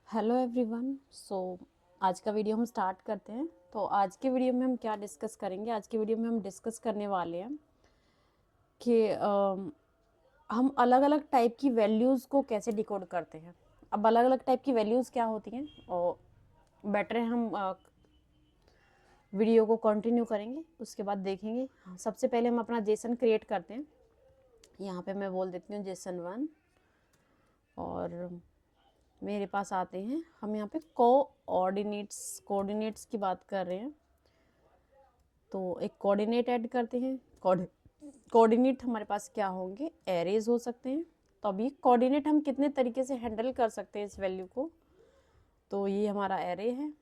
Hello everyone. आज का video हम स्टार्ट करते हैं। तो आज के वीडियो में हम क्या डिस्कस करेंगे? आज के वीडियो में हम डिस्कस करने वाले हैं कि हम अलग अलग टाइप की वैल्यूज़ को कैसे डिकोड करते हैं। अब अलग अलग टाइप की वैल्यूज़ क्या होती हैं, और बेटर है हम वीडियो को कंटिन्यू करेंगे, उसके बाद देखेंगे। सबसे पहले हम अपना जेसन क्रिएट करते हैं। यहाँ पे मैं बोल देती हूँ जेसन 1, और मेरे पास आते हैं। हम यहाँ पे कोऑर्डिनेट्स की बात कर रहे हैं, तो एक कोऑर्डिनेट ऐड करते हैं। कोऑर्डिनेट हमारे पास क्या होंगे? एरेज हो सकते हैं। तो अभी कोऑर्डिनेट हम कितने तरीके से हैंडल कर सकते हैं इस वैल्यू को। तो ये हमारा एरे है,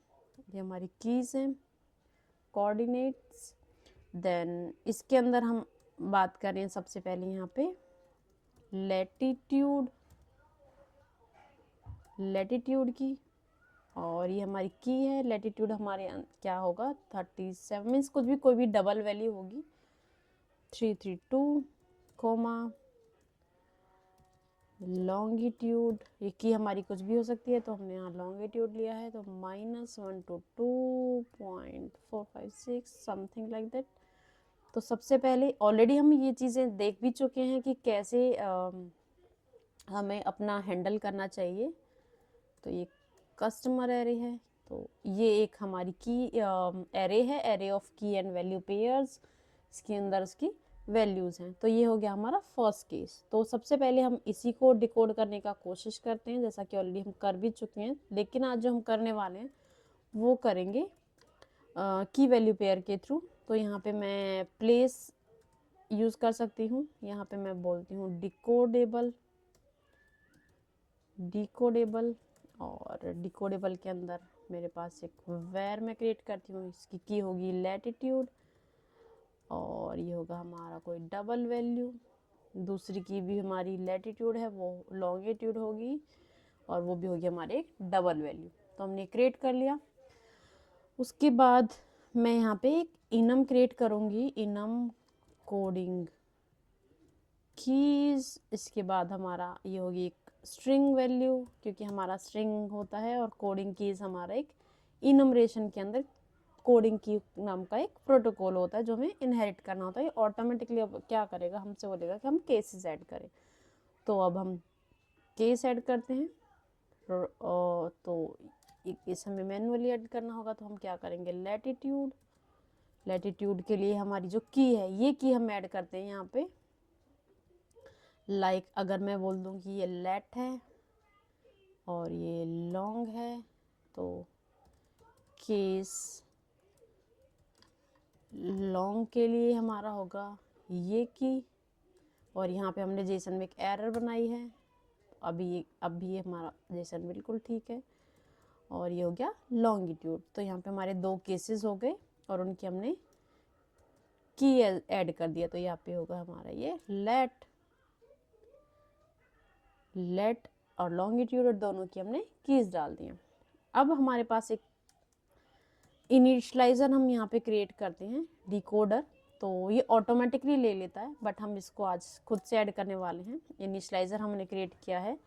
ये हमारी कीज हैं, कोऑर्डिनेट्स। देन इसके अंदर हम बात कर रहे हैं सबसे पहले यहाँ पे लैटिट्यूड की, और ये हमारी की है। लैटिट्यूड हमारे क्या होगा? 37 मीन्स कुछ भी, कोई भी डबल वैल्यू होगी। 332 कोमा लॉन्गिट्यूड, ये की हमारी कुछ भी हो सकती है, तो हमने यहाँ लॉन्गिट्यूड लिया है, तो -122.456 समथिंग लाइक दैट। तो सबसे पहले ऑलरेडी हम ये चीज़ें देख भी चुके हैं कि कैसे हमें अपना हैंडल करना चाहिए। तो ये कस्टमर एरे है, तो ये एक हमारी की एरे है, एरे ऑफ की एंड वैल्यू पेयर्स। इसके अंदर उसकी वैल्यूज़ हैं। तो ये हो गया हमारा फर्स्ट केस। तो सबसे पहले हम इसी को डिकोड करने का कोशिश करते हैं, जैसा कि ऑलरेडी हम कर भी चुके हैं। लेकिन आज जो हम करने वाले हैं वो करेंगे की वैल्यू पेयर के थ्रू। तो यहाँ पे मैं प्लेस यूज़ कर सकती हूँ। यहाँ पे मैं बोलती हूँ डिकोडेबल, और डिकोडेबल के अंदर मेरे पास एक वेर मैं क्रिएट करती हूँ। इसकी की होगी लैटिट्यूड, और ये होगा हमारा कोई डबल वैल्यू। दूसरी की भी हमारी लैटिट्यूड है, वो लॉन्गिट्यूड होगी, और वो भी होगी हमारे एक डबल वैल्यू। तो हमने क्रिएट कर लिया। उसके बाद मैं यहाँ पे एक इनम क्रिएट करूँगी, इनम कोडिंग कीज। इसके बाद हमारा ये होगी एक स्ट्रिंग वैल्यू, क्योंकि हमारा स्ट्रिंग होता है, और कोडिंग कीज हमारा एक इनमरेशन के अंदर कोडिंग की नाम का एक प्रोटोकॉल होता है जो हमें इनहेरिट करना होता है। ऑटोमेटिकली अब क्या करेगा, हमसे बोलेगा कि हम केसेस ऐड करें। तो अब हम केस ऐड करते हैं। तो इस हमें मैनुअली ऐड करना होगा, तो हम क्या करेंगे? लैटिट्यूड के लिए हमारी जो की है, ये की हम ऐड करते हैं यहाँ पे। अगर मैं बोल दूँ कि ये लेट है और ये लॉन्ग है, तो केस लॉन्ग के लिए हमारा होगा ये की। और यहाँ पे हमने जेसन में एक एरर बनाई है, अब भी हमारा जेसन बिल्कुल ठीक है। और ये हो गया लॉन्गिट्यूड। तो यहाँ पे हमारे दो केसेस हो गए, और उनकी हमने की ऐड कर दिया। तो यहाँ पे होगा हमारा ये लेट और लॉन्गिट्यूड, और दोनों की हमने कीज डाल दी। अब हमारे पास एक इनिशियलाइजर हम यहाँ पे क्रिएट करते हैं, डिकोडर। तो ये ऑटोमेटिकली ले लेता है, बट हम इसको आज खुद से ऐड करने वाले हैं। इनिशियलाइजर हमने क्रिएट किया है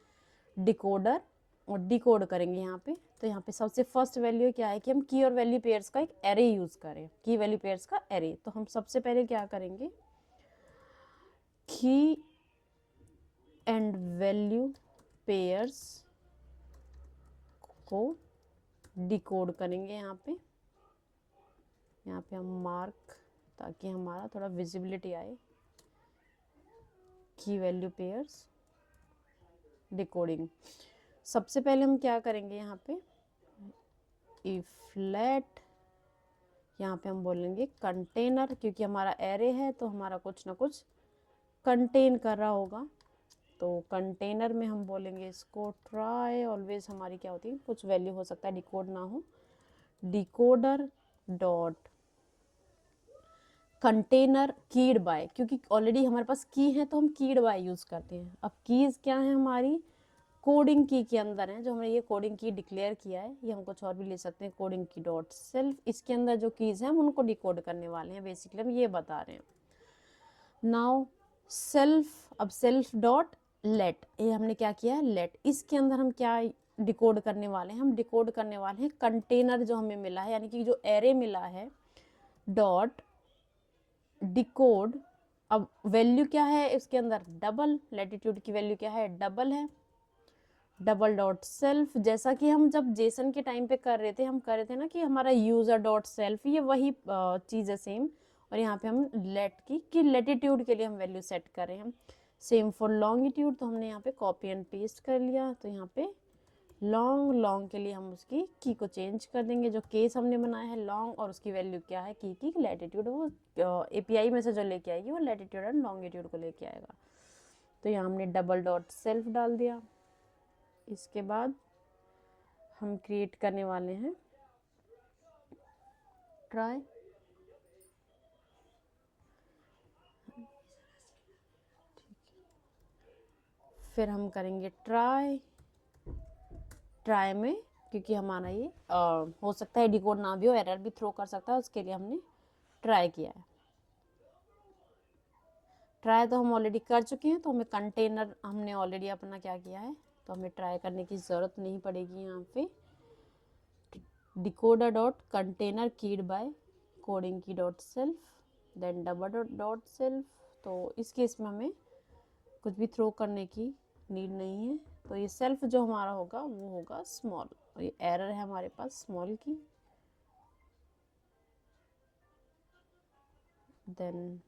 डिकोडर, और डिकोड करेंगे यहाँ पे। तो यहाँ पे सबसे फर्स्ट वैल्यू क्या है कि हम की और वैल्यू पेयर्स का एक एरे यूज़ करें, की वैल्यू पेयर्स का एरे। तो हम सबसे पहले क्या करेंगे? की एंड वैल्यू पेयर्स को डिकोड करेंगे यहाँ पे हम मार्क, ताकि हमारा थोड़ा विजिबिलिटी आए। की वैल्यू पेयर्स डिकोडिंग। सबसे पहले हम क्या करेंगे? यहाँ पे इफ लेट, यहाँ पे हम बोलेंगे कंटेनर, क्योंकि हमारा एरे है तो हमारा कुछ ना कुछ कंटेन कर रहा होगा। तो कंटेनर में हम बोलेंगे इसको ट्राई ऑलवेज, हमारी क्या होती है, कुछ वैल्यू हो सकता है, डिकोड ना हो। Decoder dot container keyed bye, क्योंकि ऑलरेडी हमारे पास की है तो हम कीड बाय यूज़ करते हैं। अब कीज़ क्या है? हमारी कोडिंग की के अंदर है, जो हमने ये कोडिंग की डिक्लेयर किया है। ये हम कुछ और भी ले सकते हैं, कोडिंग की डॉट सेल्फ। इसके अंदर जो कीज़ हैं हम उनको डिकोड करने वाले हैं, बेसिकली हम ये बता रहे हैं। नाउ सेल्फ, अब सेल्फ डॉट लेट, ये हमने क्या किया है? लेट। इसके अंदर हम क्या डिकोड करने वाले हैं? हम डिकोड करने वाले हैं कंटेनर जो हमें मिला है, यानी कि जो एरे मिला है, डॉट डिकोड। अब वैल्यू क्या है इसके अंदर? डबल। लैटिट्यूड की वैल्यू क्या है? डबल है। डबल डॉट सेल्फ, जैसा कि हम जब जेसन के टाइम पे कर रहे थे, हम कर रहे थे ना कि हमारा यूजर डॉट सेल्फ, ये वही चीज़ है सेम। और यहाँ पे हम लेट की लैटिट्यूड के लिए हम वैल्यू सेट कर रहे हैं। सेम फॉर लॉन्गिट्यूड, तो हमने यहाँ पे कॉपी एंड पेस्ट कर लिया। तो यहाँ पे लॉन्ग के लिए हम उसकी की को चेंज कर देंगे। जो केस हमने बनाया है लॉन्ग, और उसकी वैल्यू क्या है की लैटिट्यूड, वो एपीआई में से जो लेके आएगी वो लैटिट्यूड एंड लॉन्गिट्यूड को लेके आएगा। तो यहाँ हमने डबल डॉट सेल्फ डाल दिया। इसके बाद हम क्रिएट करने वाले हैं ट्राई। फिर हम करेंगे ट्राई में, क्योंकि हमारा ये हो सकता है डिकोड ना भी हो, एरर भी थ्रो कर सकता है, उसके लिए हमने ट्राई किया है। ट्राई तो हम ऑलरेडी कर चुके हैं, तो हमें कंटेनर हमने ऑलरेडी अपना क्या किया है, तो हमें ट्राई करने की ज़रूरत नहीं पड़ेगी। यहाँ पे decoder dot container keyed by coding key dot self, then double dot self. तो इस केस में हमें कुछ भी थ्रो करने की नीड नहीं है। तो ये सेल्फ जो हमारा होगा वो होगा स्मॉल, और ये एरर है हमारे पास स्मॉल की। Then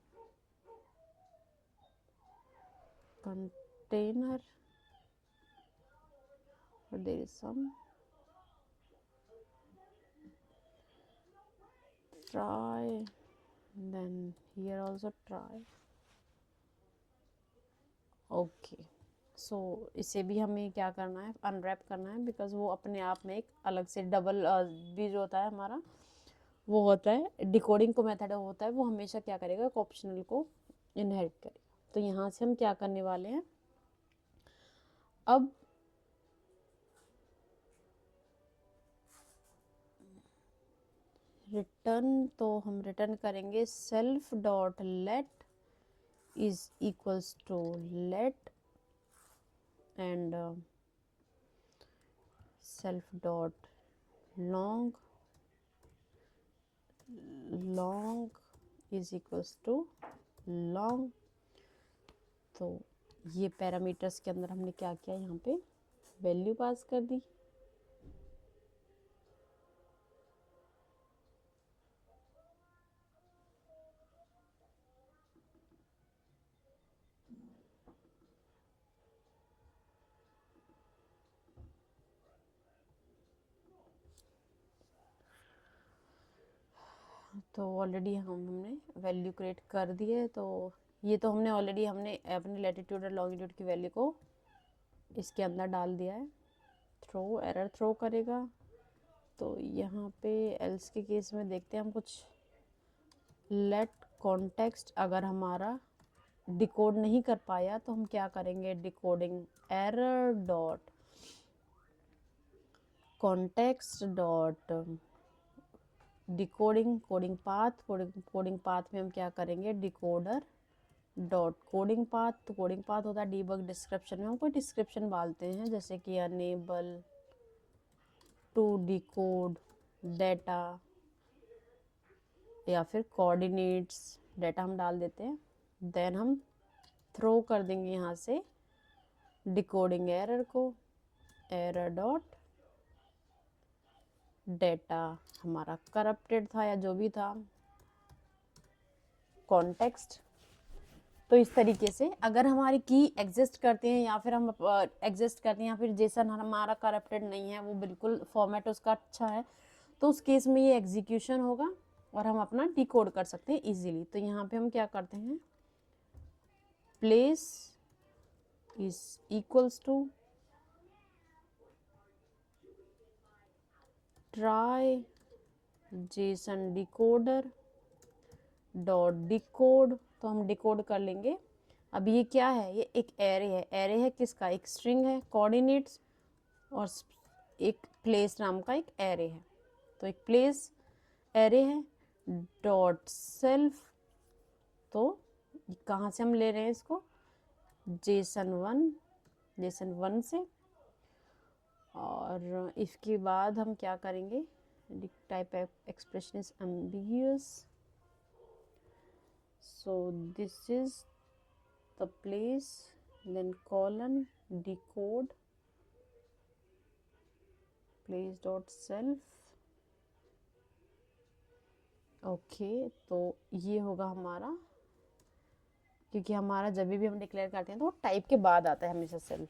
container, but there is some try, then here also try. Okay, so इसे भी हमें क्या करना है, अनरैप करना है, बिकॉज वो अपने आप में एक अलग से डबल भी जो होता है हमारा, वो होता है डिकोडिंग को मेथड होता है, वो हमेशा क्या करेगा, एक ऑप्शनल को इनहेरिट करेगा। तो यहाँ से हम क्या करने वाले हैं, अब रिटर्न, तो हम रिटर्न करेंगे self dot lat is equals to lat and self dot long is equals to long. तो ये पैरामीटर्स के अंदर हमने क्या किया, यहाँ पे वैल्यू पास कर दी। तो ऑलरेडी हमने वैल्यू क्रिएट कर दी है। तो ये तो हमने ऑलरेडी हमने अपनी लैटिट्यूड और लॉन्गिट्यूड की वैल्यू को इसके अंदर डाल दिया है। थ्रो, एरर थ्रो करेगा। तो यहाँ पे एल्स के केस में देखते हैं हम कुछ, लेट कॉन्टेक्स्ट, अगर हमारा डिकोड नहीं कर पाया तो हम क्या करेंगे, decoding error dot context dot decoding coding path में हम क्या करेंगे, डिकोडर डॉट कोडिंग पाथ। तो कोडिंग पाथ होता है डीबग डिस्क्रिप्शन में, हम कोई डिस्क्रिप्शन डालते हैं, जैसे कि अनेबल टू डिकोड डेटा, या फिर कोऑर्डिनेट्स डेटा हम डाल देते हैं। देन हम थ्रो कर देंगे यहाँ से डिकोडिंग एरर को, एरर डॉट डेटा हमारा करप्टेड था या जो भी था, कॉन्टेक्स्ट। तो इस तरीके से अगर हमारी की एग्जिस्ट करते हैं, या फिर हम एग्जिस्ट करते हैं, या फिर जेसन हमारा करप्टेड नहीं है, वो बिल्कुल फॉर्मेट उसका अच्छा है, तो उस केस में ये एग्जीक्यूशन होगा और हम अपना डिकोड कर सकते हैं इजीली। तो यहाँ पे हम क्या करते हैं, place is equals to try JSON decoder dot decode. तो हम डिकोड कर लेंगे। अब ये क्या है, ये एक एरे है। एरे है किसका, एक स्ट्रिंग है, कोऑर्डिनेट्स, और एक प्लेस नाम का एक एरे है। तो एक प्लेस एरे है डॉट सेल्फ। तो कहाँ से हम ले रहे हैं इसको, जेसन वन से। और इसके बाद हम क्या करेंगे, type expression is ambiguous, so this is the place, then colon decode place dot self. Okay, तो ये होगा हमारा, क्योंकि हमारा जब भी हम डिक्लेयर करते हैं तो टाइप के बाद आता है हमेशा सेल्फ।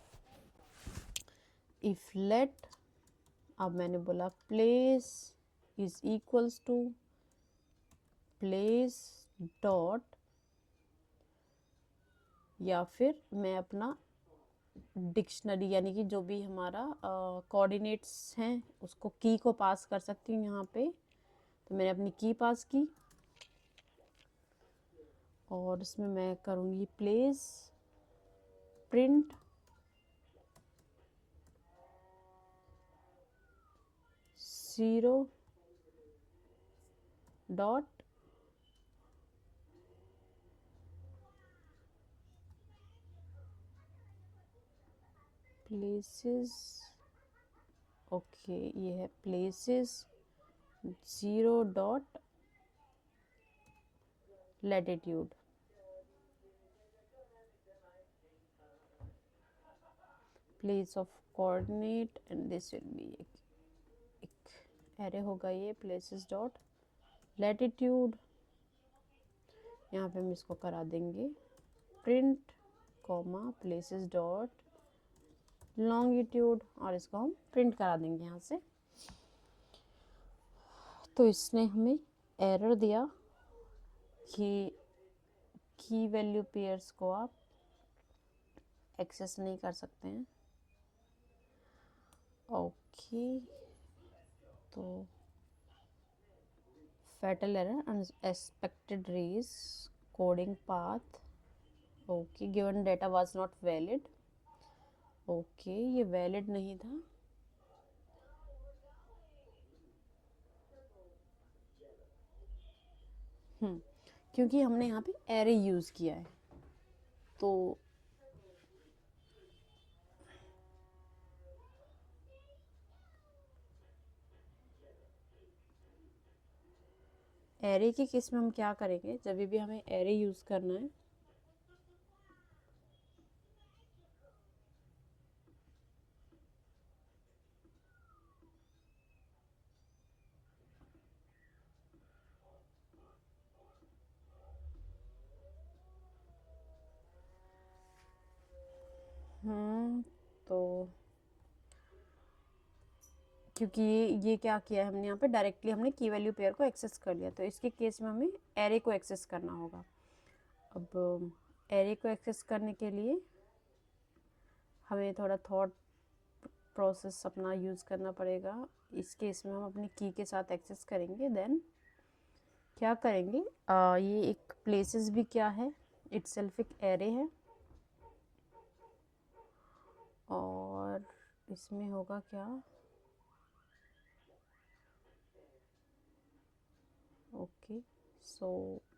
इफ लेट, अब मैंने बोला place is equals to place dot, या फिर मैं अपना डिक्शनरी यानी कि जो भी हमारा कोऑर्डिनेट्स हैं उसको की को पास कर सकती हूँ यहाँ पे। तो मैंने अपनी की पास की और इसमें मैं करूँगी place print zero dot places. Okay, ये है places zero dot latitude. Place of coordinate and this will be एक एरे होगा ये प्लेसेस डॉट लैटिट्यूड। यहाँ पे हम इसको करा देंगे print comma places dot longitude, और इसको हम प्रिंट करा देंगे यहाँ से। तो इसने हमें एरर दिया कि की वैल्यू पेयर्स को आप एक्सेस नहीं कर सकते हैं। ओके, तो fatal error, unexpected raise, coding path, okay, given data was not valid, okay, ये valid नहीं था, क्योंकि हमने यहाँ पे array यूज किया है। तो एरे के केस में हम क्या करेंगे, जब भी हमें एरे यूज करना है तो क्योंकि ये क्या किया है हमने यहाँ पे डायरेक्टली हमने की वैल्यू पेयर को एक्सेस कर लिया, तो इसके केस में हमें एरे को एक्सेस करना होगा। अब एरे को एक्सेस करने के लिए हमें थोड़ा थॉट प्रोसेस अपना यूज़ करना पड़ेगा। इस केस में हम अपनी की के साथ एक्सेस करेंगे। देन क्या करेंगे, ये एक प्लेसेस भी क्या है, इटसेल्फ एक एरे है, और इसमें होगा क्या, okay, so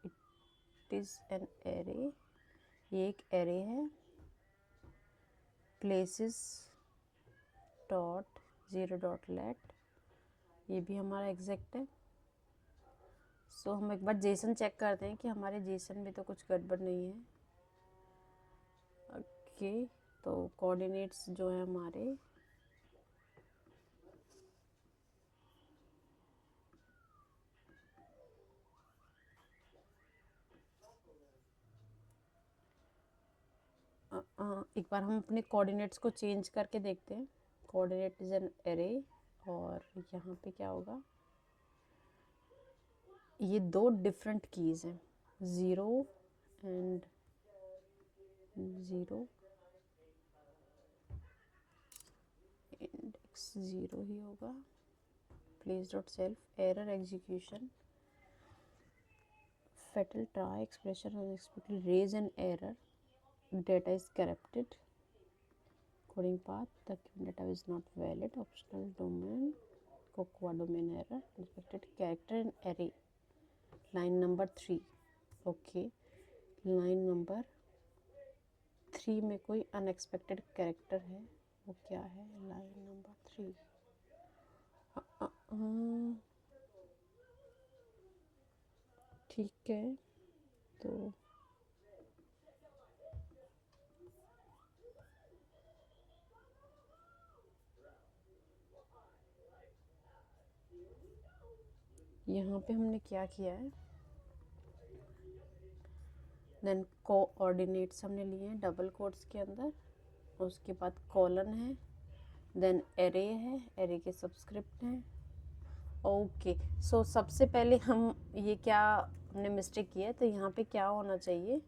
it is an array, ये एक एरे है places dot zero dot lat, ये भी हमारा एग्जैक्ट है। सो हम एक बार जेसन चेक करते हैं कि हमारे जेसन में तो कुछ गड़बड़ नहीं है। ओके, तो कोऑर्डिनेट्स जो है हमारे एक बार हम अपने कोऑर्डिनेट्स को चेंज करके देखते हैं। कोऑर्डिनेट इज एन एरे, और यहाँ पे क्या होगा, ये दो डिफरेंट कीज़ हैं, zero and zero, index zero ही होगा। Place dot self error execution fatal try expression unexpected raise an error, data is corrupted, coding path, the given data is not valid, optional domain, cocoa domain error, unexpected character in array, line number 3। Okay, line number 3 में कोई unexpected character है, वो क्या है, line number 3। ठीक है, तो यहाँ पे हमने क्या किया है, देन कोऑर्डिनेट्स हमने लिए हैं डबल कोट्स के अंदर, उसके बाद कॉलन है, देन एरे है, एरे के सबस्क्रिप्ट हैं। ओके, सो सबसे पहले हम ये क्या हमने मिस्टेक की है, तो यहाँ पे क्या होना चाहिए,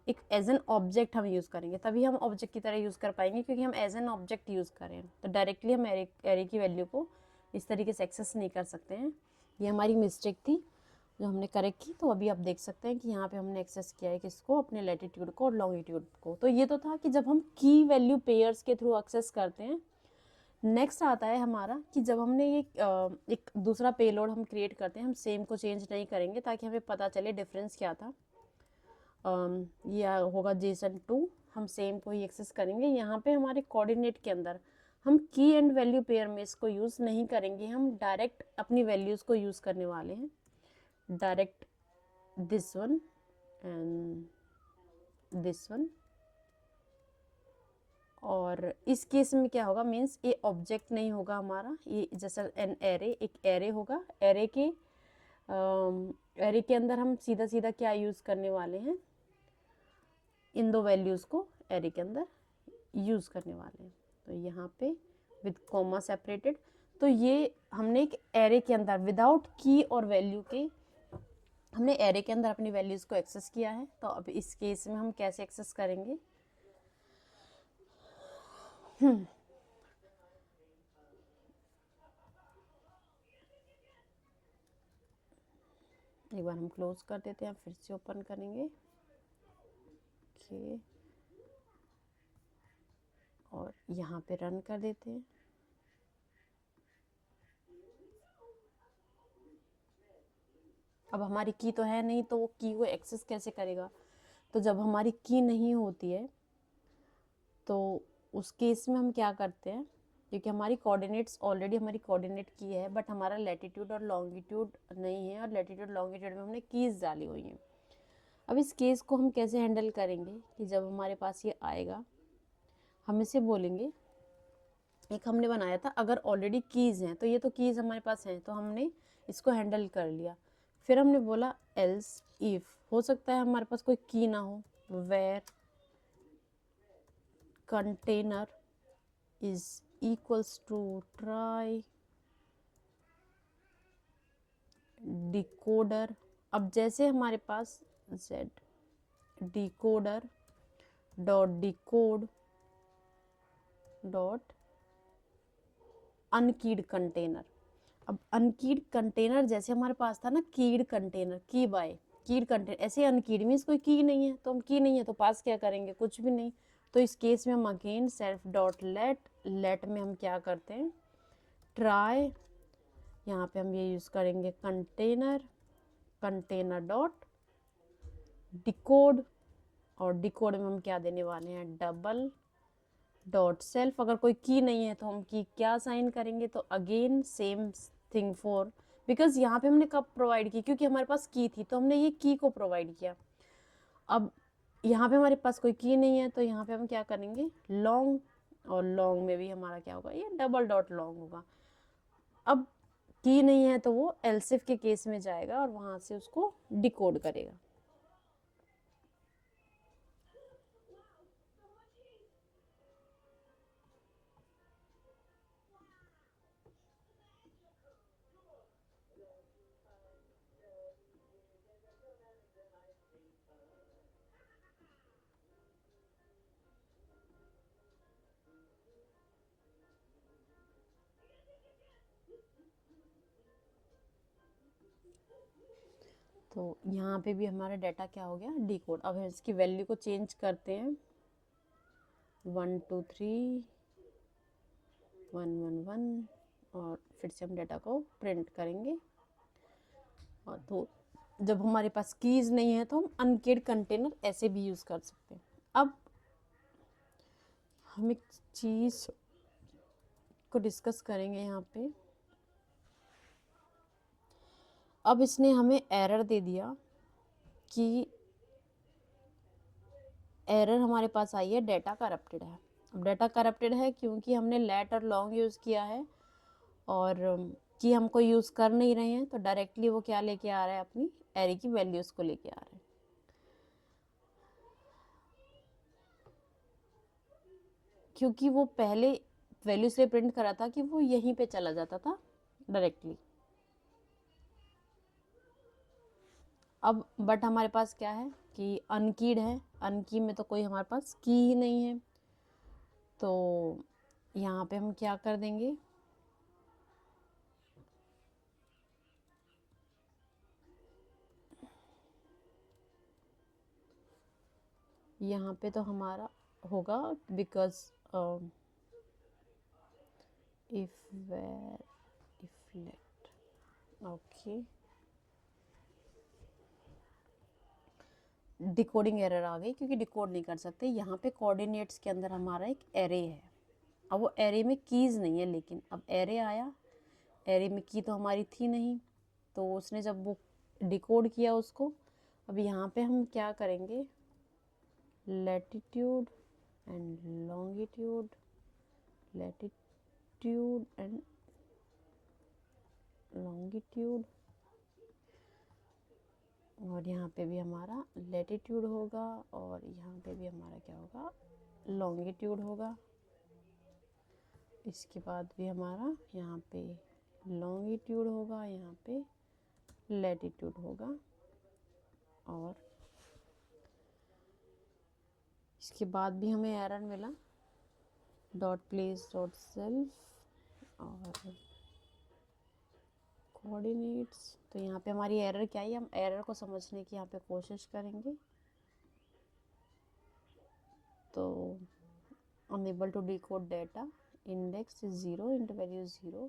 एक एज एन ऑब्जेक्ट हम यूज़ करेंगे, तभी हम ऑब्जेक्ट की तरह यूज़ कर पाएंगे, क्योंकि हम एज एन ऑब्जेक्ट यूज़ करें तो डायरेक्टली हम एरे की वैल्यू को इस तरीके से एक्सेस नहीं कर सकते हैं। ये हमारी मिस्टेक थी जो हमने करेक्ट की। तो अभी आप देख सकते हैं कि यहाँ पे हमने एक्सेस किया है किसको, अपने लैटिट्यूड को और लॉन्गिट्यूड को। तो ये तो था कि जब हम की वैल्यू पेयर्स के थ्रू एक्सेस करते हैं। नेक्स्ट आता है हमारा कि जब हमने ये एक दूसरा पेलोड हम क्रिएट करते हैं, हम सेम को चेंज नहीं करेंगे ताकि हमें पता चले डिफरेंस क्या था। यह होगा JSON2, हम सेम को ही एक्सेस करेंगे। यहाँ पे हमारे कोऑर्डिनेट के अंदर हम की एंड वैल्यू पेयर में इसको यूज़ नहीं करेंगे, हम डायरेक्ट अपनी वैल्यूज़ को यूज़ करने वाले हैं, direct this one and this one. और इस केस में क्या होगा, मीन्स ये ऑब्जेक्ट नहीं होगा हमारा, ये जैसा एन एरे, एक एरे होगा। एरे के अंदर हम सीधा सीधा क्या यूज़ करने वाले हैं, इन दो वैल्यूज़ को एरे के अंदर यूज़ करने वाले हैं। तो यहाँ पे विद कॉमा सेपरेटेड, तो ये हमने एक एरे के अंदर विदाउट की और वैल्यू के हमने एरे के अंदर अपनी वैल्यूज़ को एक्सेस किया है। तो अब इस केस में हम कैसे एक्सेस करेंगे, एक बार हम क्लोज कर देते हैं, फिर से ओपन करेंगे। ओके, और यहाँ पे रन कर देते हैं। अब हमारी की तो है नहीं, तो वो की को एक्सेस कैसे करेगा। तो जब हमारी की नहीं होती है तो उस केस में हम क्या करते हैं, क्योंकि हमारी कोऑर्डिनेट्स ऑलरेडी हमारी कोऑर्डिनेट की है, बट हमारा लैटिट्यूड और लॉन्गिट्यूड नहीं है, और लैटिट्यूड लॉन्गिट्यूड में हमने कीज़ डाली हुई हैं। अब इस केस को हम कैसे हैंडल करेंगे कि जब हमारे पास ये आएगा, हम इसे बोलेंगे, एक हमने बनाया था अगर ऑलरेडी कीज़ हैं, तो ये तो कीज़ हमारे पास हैं, तो हमने इसको हैंडल कर लिया। फिर हमने बोला एल्स इफ, हो सकता है हमारे पास कोई की ना हो, where container is equals to try decoder. अब जैसे हमारे पास z decoder dot decode dot unkeyed container. अब अनकीड कंटेनर जैसे हमारे पास था ना, कीड कंटेनर, की बाय कीड कंटेनर, ऐसे अनकीड मीन्स कोई की नहीं है, तो हम की नहीं है तो पास क्या करेंगे, कुछ भी नहीं। तो इस केस में हम अगेन सेल्फ डॉट लेट में हम क्या करते हैं, ट्राई, यहाँ पे हम ये यूज़ करेंगे कंटेनर डॉट डिकोड, और डिकोड में हम क्या देने वाले हैं, डबल डॉट सेल्फ। अगर कोई की नहीं है तो हम की क्या साइन करेंगे, तो again same thing for, because यहाँ पे हमने कब प्रोवाइड की, क्योंकि हमारे पास की थी तो हमने ये की को प्रोवाइड किया। अब यहाँ पे हमारे पास कोई की नहीं है तो यहाँ पे हम क्या करेंगे, लॉन्ग, और लॉन्ग में भी हमारा क्या होगा, ये डबल डॉट लॉन्ग होगा। अब की नहीं है तो वो एल्सिफ के केस में जाएगा और वहाँ से उसको डिकोड करेगा। तो यहाँ पे भी हमारा डाटा क्या हो गया, डिकोड। अब हम इसकी वैल्यू को चेंज करते हैं, 1 2 3 1 1 1, और फिर से हम डाटा को प्रिंट करेंगे। और तो जब हमारे पास कीज़ नहीं है तो हम अनकीड कंटेनर ऐसे भी यूज़ कर सकते हैं। अब हम एक चीज़ को डिस्कस करेंगे यहाँ पे। अब इसने हमें एरर दे दिया कि एरर हमारे पास आई है डेटा करप्टेड है। अब डेटा करप्टेड है क्योंकि हमने लेट और लॉन्ग यूज़ किया है और कि हमको यूज़ कर नहीं रहे हैं, तो डायरेक्टली वो क्या लेके आ रहा है, अपनी एरे की वैल्यूज़ को लेके आ रहा है। क्योंकि वो पहले वैल्यू से प्रिंट करा था कि वो यहीं पे चला जाता था डायरेक्टली। अब बट हमारे पास क्या है कि अनकीड है, अनकी में तो कोई हमारे पास की ही नहीं है, तो यहाँ पे हम क्या कर देंगे, यहाँ पे तो हमारा होगा because if where if let, okay, decoding error आ गई क्योंकि डिकोड नहीं कर सकते। यहाँ पे कोऑर्डिनेट्स के अंदर हमारा एक एरे है, अब वो एरे में कीज़ नहीं है, लेकिन अब एरे आया, एरे में की तो हमारी थी नहीं, तो उसने जब वो डिकोड किया उसको, अब यहाँ पे हम क्या करेंगे, latitude and longitude, latitude and longitude, और यहाँ पे भी हमारा लैटिट्यूड होगा और यहाँ पे भी हमारा क्या होगा, लॉन्गिट्यूड होगा। इसके बाद भी हमारा यहाँ पे लॉन्गिट्यूड होगा, यहाँ पे लैटिट्यूड होगा, और इसके बाद भी हमें एरर मिला डॉट प्लेस डॉट सेल्फ और कोऑर्डिनेट्स। तो यहाँ पे हमारी एरर क्या है, हम एरर को समझने की यहाँ पे कोशिश करेंगे। तो unable to decode data, index is 0, int value 0,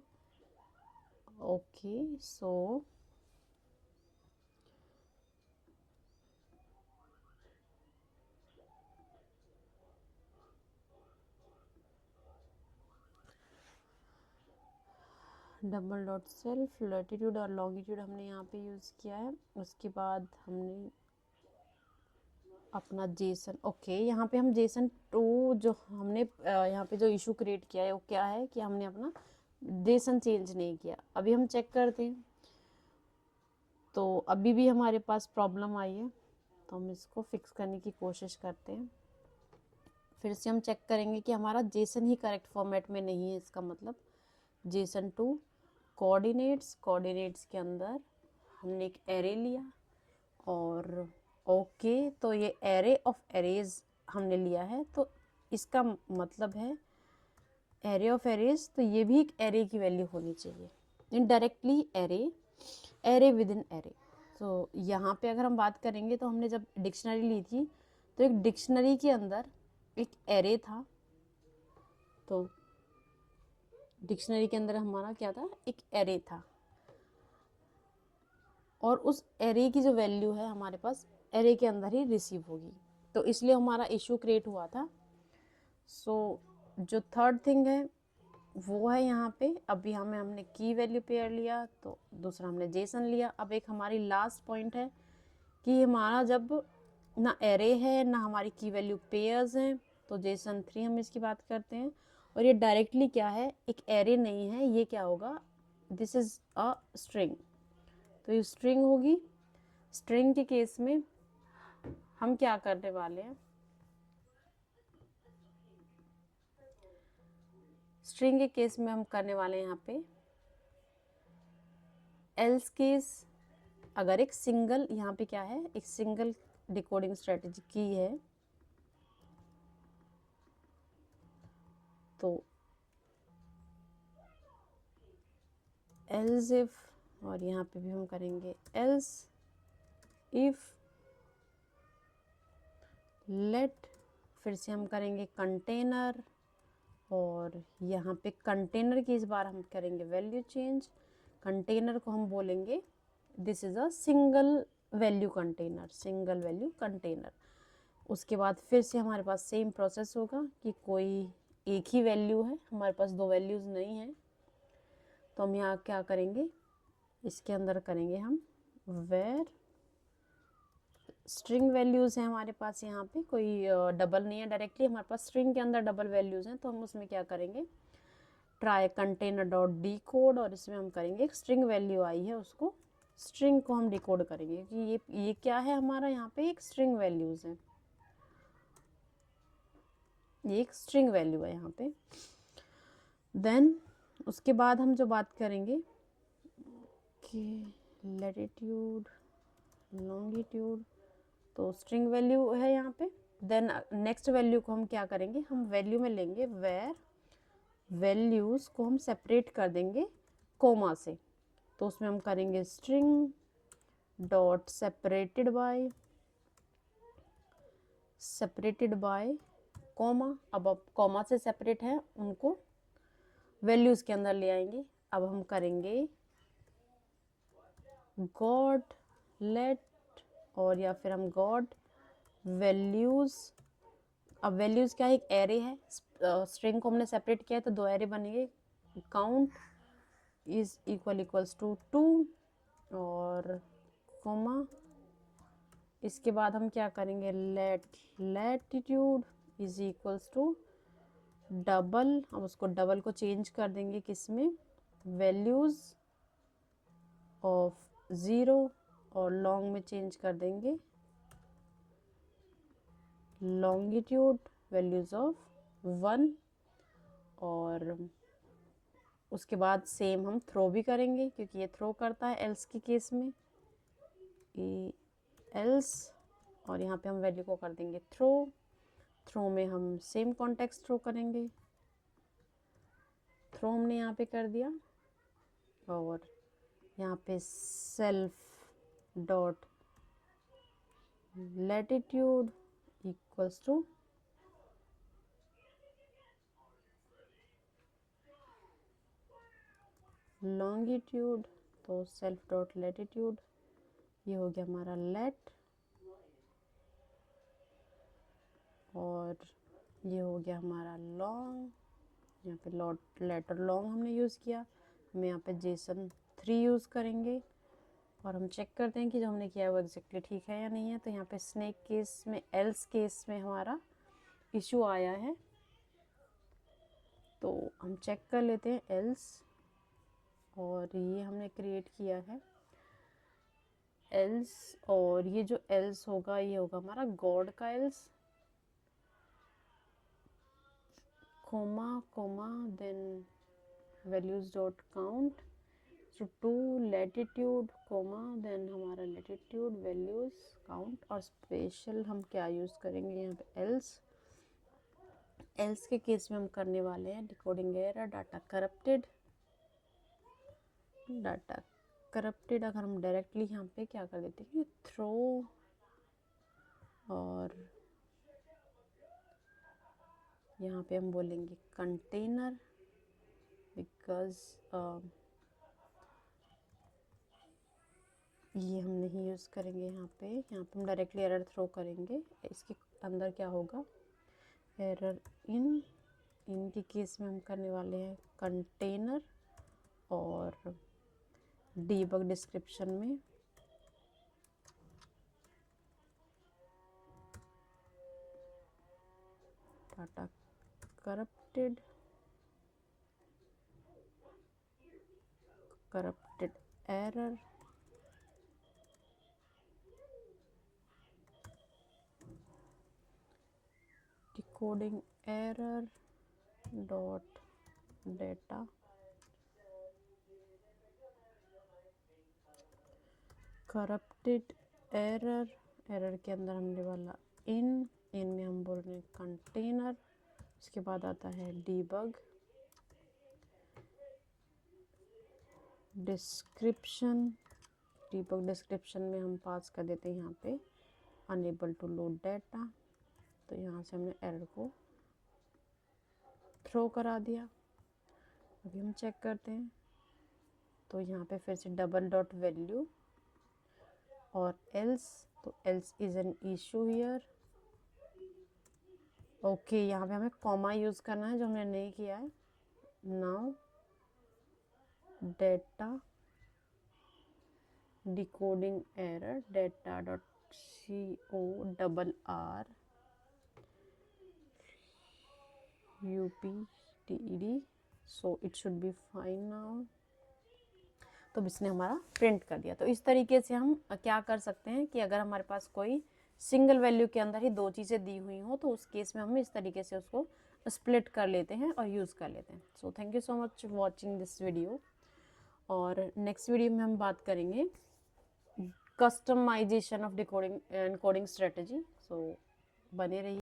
okay, so double dot self, latitude और लॉन्गिट्यूड हमने यहाँ पे यूज़ किया है। उसके बाद हमने अपना जेसन, ओके, यहाँ पे हम जेसन 2 जो हमने यहाँ पे जो इशू क्रिएट किया है वो क्या है कि हमने अपना जेसन चेंज नहीं किया। अभी हम चेक करते हैं, तो अभी भी हमारे पास प्रॉब्लम आई है, तो हम इसको फिक्स करने की कोशिश करते हैं। फिर से हम चेक करेंगे कि हमारा जेसन ही करेक्ट फॉर्मेट में नहीं है, इसका मतलब जेसन 2 कोऑर्डिनेट्स, कोऑर्डिनेट्स के अंदर हमने एक एरे लिया और ओके, तो ये एरे ऑफ एरेज हमने लिया है, तो इसका मतलब है एरे ऑफ एरेज, तो ये भी एक एरे की वैल्यू होनी चाहिए, indirectly array, array with in array. तो यहाँ पे अगर हम बात करेंगे तो हमने जब डिक्शनरी ली थी तो एक डिक्शनरी के अंदर एक एरे था, तो डिक्शनरी के अंदर हमारा क्या था, एक एरे था, और उस एरे की जो वैल्यू है हमारे पास एरे के अंदर ही रिसीव होगी, तो इसलिए हमारा इशू क्रिएट हुआ था। सो जो थर्ड थिंग है वो है यहाँ पे, अभी हमने की वैल्यू पेयर लिया, तो दूसरा हमने जेसन लिया। अब एक हमारी लास्ट पॉइंट है कि हमारा जब ना एरे है ना हमारी की वैल्यू पेयर्स हैं, तो जेसन 3 हम इसकी बात करते हैं, और ये डायरेक्टली क्या है, एक एरे नहीं है, ये क्या होगा, दिस इज अ स्ट्रिंग, तो ये स्ट्रिंग होगी। स्ट्रिंग के केस में हम क्या करने वाले हैं, स्ट्रिंग के केस में हम करने वाले हैं यहाँ पे एल्स केस, अगर एक सिंगल, यहाँ पे क्या है, एक सिंगल डिकोडिंग स्ट्रेटजी की है, तो एल्स इफ, और यहाँ पे भी हम करेंगे एल्स इफ लेट, फिर से हम करेंगे कंटेनर, और यहाँ पे कंटेनर की इस बार हम करेंगे वैल्यू चेंज, कंटेनर को हम बोलेंगे this is a single value container, single value container. उसके बाद फिर से हमारे पास सेम प्रोसेस होगा कि कोई एक ही वैल्यू है, हमारे पास दो वैल्यूज़ नहीं है। तो हम यहाँ क्या करेंगे, इसके अंदर करेंगे हम वेर स्ट्रिंग वैल्यूज़ हैं हमारे पास, यहाँ पे कोई डबल नहीं है डायरेक्टली, हमारे पास स्ट्रिंग के अंदर डबल वैल्यूज़ हैं। तो हम उसमें क्या करेंगे, try container dot D code, और इसमें हम करेंगे एक स्ट्रिंग वैल्यू आई है, उसको स्ट्रिंग को हम डिकोड करेंगे कि ये क्या है हमारा, यहाँ पे एक स्ट्रिंग वैल्यूज़ है, ये एक स्ट्रिंग वैल्यू है यहाँ पे। देन उसके बाद हम जो बात करेंगे कि लैटिट्यूड लॉन्गिट्यूड, तो स्ट्रिंग वैल्यू है यहाँ पे। देन नेक्स्ट वैल्यू को हम क्या करेंगे, हम वैल्यू में लेंगे वेर वैल्यूज़ को हम सेपरेट कर देंगे कोमा से। तो उसमें हम करेंगे string dot separated by comma. अब कॉमा से सेपरेट है, उनको वैल्यूज़ के अंदर ले आएंगे। अब हम करेंगे गॉड लेट, और या फिर हम गॉड वैल्यूज़। अब वैल्यूज़ क्या है, एक एरे है, स्ट्रिंग को हमने सेपरेट किया है तो दो एरे बनेंगे, काउंट इज इक्वल्स टू 2 और कॉमा। इसके बाद हम क्या करेंगे, latitude is equals to double. हम उसको डबल को चेंज कर देंगे किस में, वैल्यूज़ ऑफ 0, और लॉन्ग में चेंज कर देंगे लॉन्गिट्यूड वैल्यूज़ ऑफ 1। और उसके बाद सेम हम थ्रो भी करेंगे, क्योंकि ये थ्रो करता है एल्स के केस में, एल्स, और यहाँ पे हम वैल्यू को कर देंगे थ्रो में हम सेम कॉन्टेक्स्ट थ्रो करेंगे, थ्रो हमने यहाँ पे कर दिया। और यहाँ पे self dot latitude equals to longitude, तो सेल्फ डॉट लैटिट्यूड, ये हो गया हमारा लेट, और ये हो गया हमारा लॉन्ग। यहाँ पे लेटर लॉन्ग हमने यूज़ किया, हम यहाँ पे जेसन 3 यूज़ करेंगे, और हम चेक करते हैं कि जो हमने किया है वो एग्जैक्टली ठीक है या नहीं है। तो यहाँ पे स्नेक केस में, एल्स केस में हमारा इशू आया है, तो हम चेक कर लेते हैं एल्स, और ये हमने क्रिएट किया है एल्स, और ये जो एल्स होगा ये होगा हमारा गॉड का else, comma then values dot count to latitude comma, then हमारा लैटिट्यूड वैल्यूज काउंट, और स्पेशल हम क्या यूज़ करेंगे यहाँ पे एल्स के केस में हम करने वाले हैं डिकोडिंग एरर डाटा करप्टेड। अगर हम डायरेक्टली यहाँ पे क्या कर देते हैं थ्रो, और यहाँ पे हम बोलेंगे कंटेनर, बिकॉज ये हम नहीं यूज़ करेंगे यहाँ पे हम डायरेक्टली एरर थ्रो करेंगे। इसके अंदर क्या होगा, एरर इन के केस में हम करने वाले हैं कंटेनर, और डीबग डिस्क्रिप्शन में data corrupted error, decoding error dot data corrupted error के अंदर हमने वाला इन में हम बोल रहे हैं कंटेनर। उसके बाद आता है डीबग डिस्क्रिप्शन में हम पास कर देते हैं यहाँ पे अनएबल टू लोड डाटा, तो यहाँ से हमने एरर को थ्रो करा दिया। अभी हम चेक करते हैं, तो यहाँ पे फिर से डबल डॉट वैल्यू और एल्स, तो else is an issue here, okay, यहाँ पे हमें कॉमा यूज़ करना है जो हमने नहीं किया है। Now data decoding error data dot CORR UPTED, so it should be fine now. तो इसने हमारा प्रिंट कर दिया। तो इस तरीके से हम क्या कर सकते हैं कि अगर हमारे पास कोई सिंगल वैल्यू के अंदर ही दो चीज़ें दी हुई हो तो उस केस में हम इस तरीके से उसको स्प्लिट कर लेते हैं और यूज़ कर लेते हैं। So thank you so much watching this video, और नेक्स्ट वीडियो में हम बात करेंगे customisation of decoding and coding strategy. So बने रहिए।